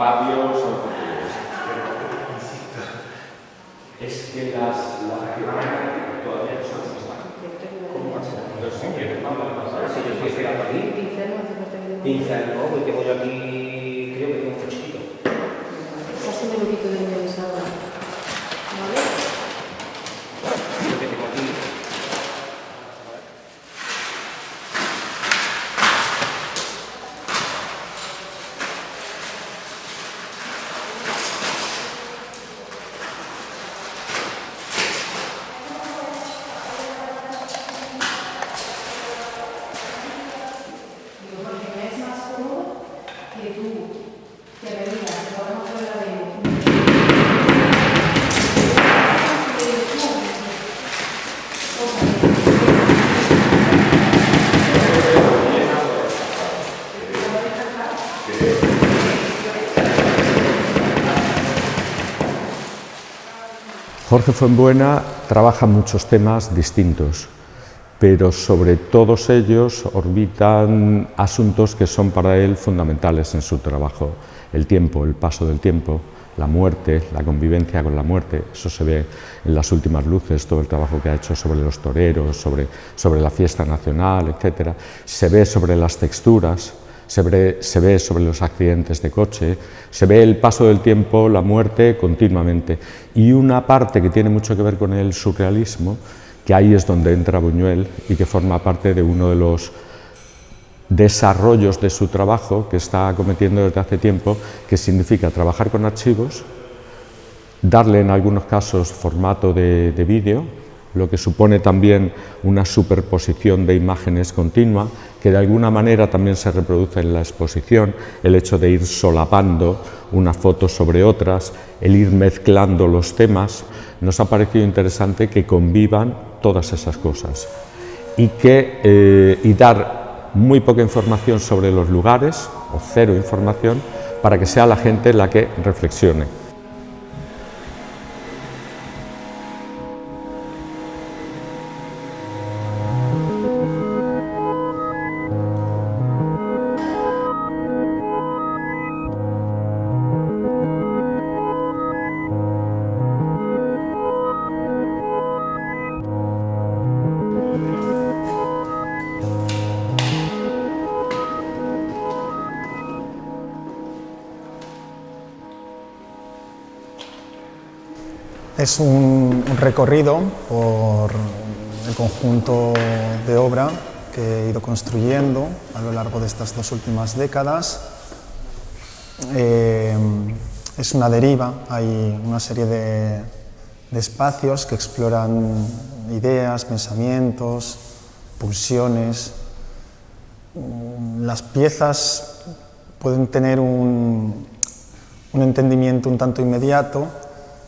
patios son futuros. Es que las que van a todavía no son entonces, si quieres, vamos a pasar. Si yo estoy esperando aquí. Pincel, no, porque tengo yo aquí, creo que tengo un chiquito. Casi un minutito de ingresada. ¿Vale? Lo que tengo aquí. Jorge Fuenbuena trabaja muchos temas distintos, pero sobre todos ellos orbitan asuntos que son para él fundamentales en su trabajo. El tiempo, el paso del tiempo, la muerte, la convivencia con la muerte, eso se ve en Las últimas luces, todo el trabajo que ha hecho sobre los toreros, sobre la fiesta nacional, etc. Se ve sobre las texturas, se ve sobre los accidentes de coche, se ve el paso del tiempo, la muerte continuamente. Y una parte que tiene mucho que ver con el surrealismo, que ahí es donde entra Buñuel y que forma parte de uno de los desarrollos de su trabajo que está acometiendo desde hace tiempo, que significa trabajar con archivos, darle en algunos casos formato de vídeo, lo que supone también una superposición de imágenes continua, que de alguna manera también se reproduce en la exposición, el hecho de ir solapando unas fotos sobre otras, el ir mezclando los temas. Nos ha parecido interesante que convivan todas esas cosas y dar muy poca información sobre los lugares, o cero información, para que sea la gente la que reflexione. Es un recorrido por el conjunto de obra que he ido construyendo a lo largo de estas 2 últimas décadas. Es una deriva, hay una serie de espacios que exploran ideas, pensamientos, pulsiones. Las piezas pueden tener un entendimiento un tanto inmediato,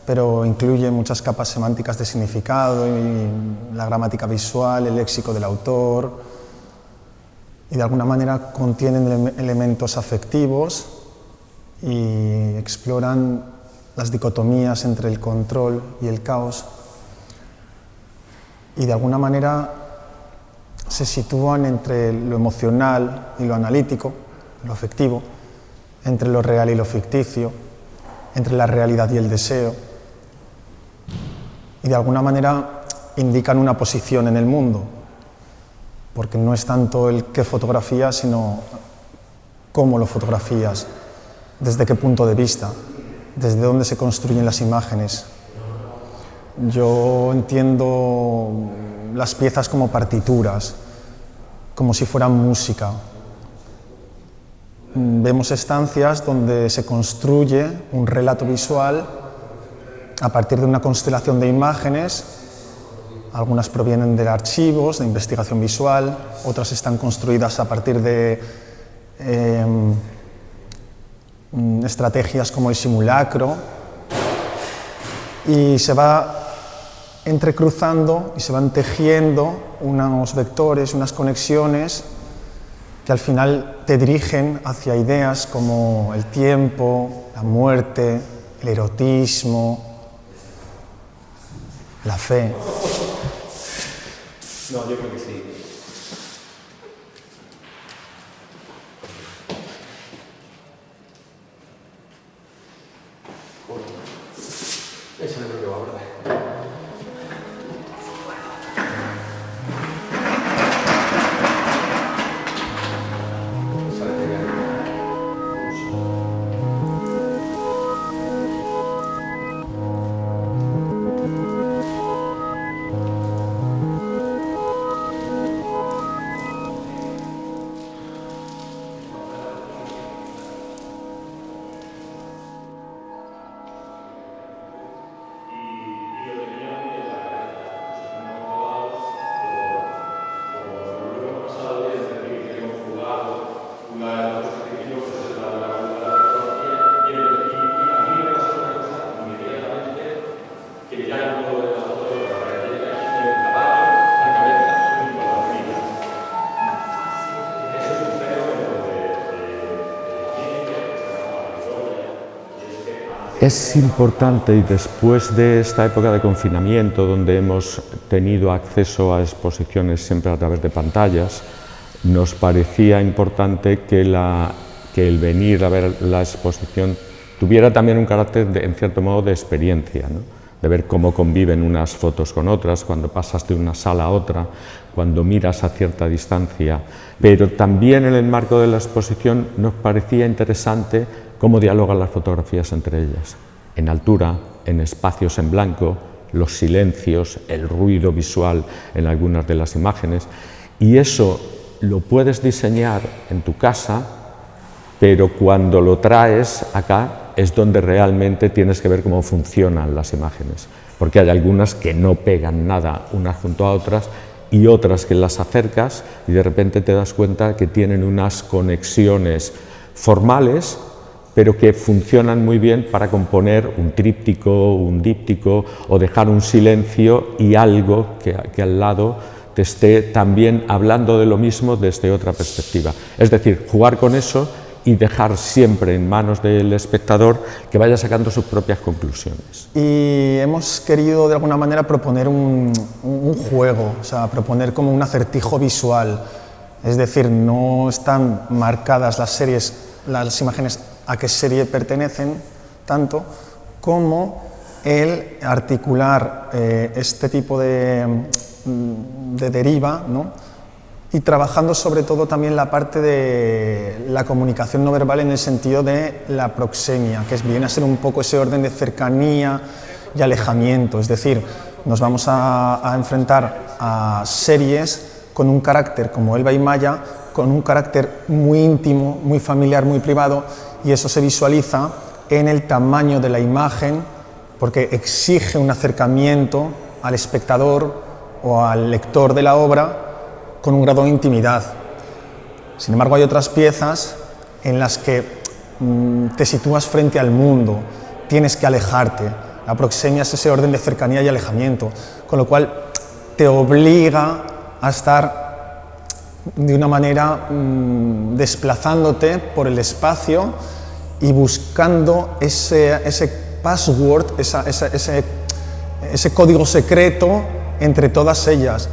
pero incluye muchas capas semánticas de significado, y la gramática visual, el léxico del autor, y de alguna manera contienen elementos afectivos y exploran las dicotomías entre el control y el caos, y de alguna manera se sitúan entre lo emocional y lo analítico, lo afectivo, entre lo real y lo ficticio, entre la realidad y el deseo, y de alguna manera indican una posición en el mundo, porque no es tanto el qué fotografías, sino cómo lo fotografías, desde qué punto de vista, desde dónde se construyen las imágenes. Yo entiendo las piezas como partituras, como si fueran música. Vemos estancias donde se construye un relato visual a partir de una constelación de imágenes. Algunas provienen de archivos de investigación visual, otras están construidas a partir de estrategias como el simulacro, y se va entrecruzando y se van tejiendo unos vectores, unas conexiones que al final te dirigen hacia ideas como el tiempo, la muerte, el erotismo, la fe. No, yo creo que sí. yo ahora. Es importante, y después de esta época de confinamiento, donde hemos tenido acceso a exposiciones siempre a través de pantallas, nos parecía importante que el venir a ver la exposición tuviera también un carácter, en cierto modo, de experiencia, ¿no? De ver cómo conviven unas fotos con otras, cuando pasas de una sala a otra, cuando miras a cierta distancia. Pero también en el marco de la exposición nos parecía interesante cómo dialogan las fotografías entre ellas, en altura, en espacios en blanco, los silencios, el ruido visual en algunas de las imágenes, y eso lo puedes diseñar en tu casa, pero cuando lo traes acá es donde realmente tienes que ver cómo funcionan las imágenes, porque hay algunas que no pegan nada unas junto a otras y otras que las acercas y de repente te das cuenta que tienen unas conexiones formales, pero que funcionan muy bien para componer un tríptico, un díptico o dejar un silencio y algo que al lado te esté también hablando de lo mismo desde otra perspectiva. Es decir, jugar con eso y dejar siempre en manos del espectador que vaya sacando sus propias conclusiones. Y hemos querido de alguna manera proponer un juego, o sea, proponer como un acertijo visual, es decir, no están marcadas las imágenes a qué serie pertenecen tanto como el articular este tipo de deriva, ¿no? Y trabajando sobre todo también la parte de la comunicación no verbal en el sentido de la proxemia, que viene a ser un poco ese orden de cercanía y alejamiento, es decir, nos vamos a enfrentar a series con un carácter como Elba y Maya, con un carácter muy íntimo, muy familiar, muy privado, y eso se visualiza en el tamaño de la imagen, porque exige un acercamiento al espectador o al lector de la obra con un grado de intimidad. Sin embargo, hay otras piezas en las que te sitúas frente al mundo, tienes que alejarte. La proxemia es ese orden de cercanía y alejamiento, con lo cual te obliga a estar de una manera desplazándote por el espacio y buscando ese password, ese código secreto entre todas ellas.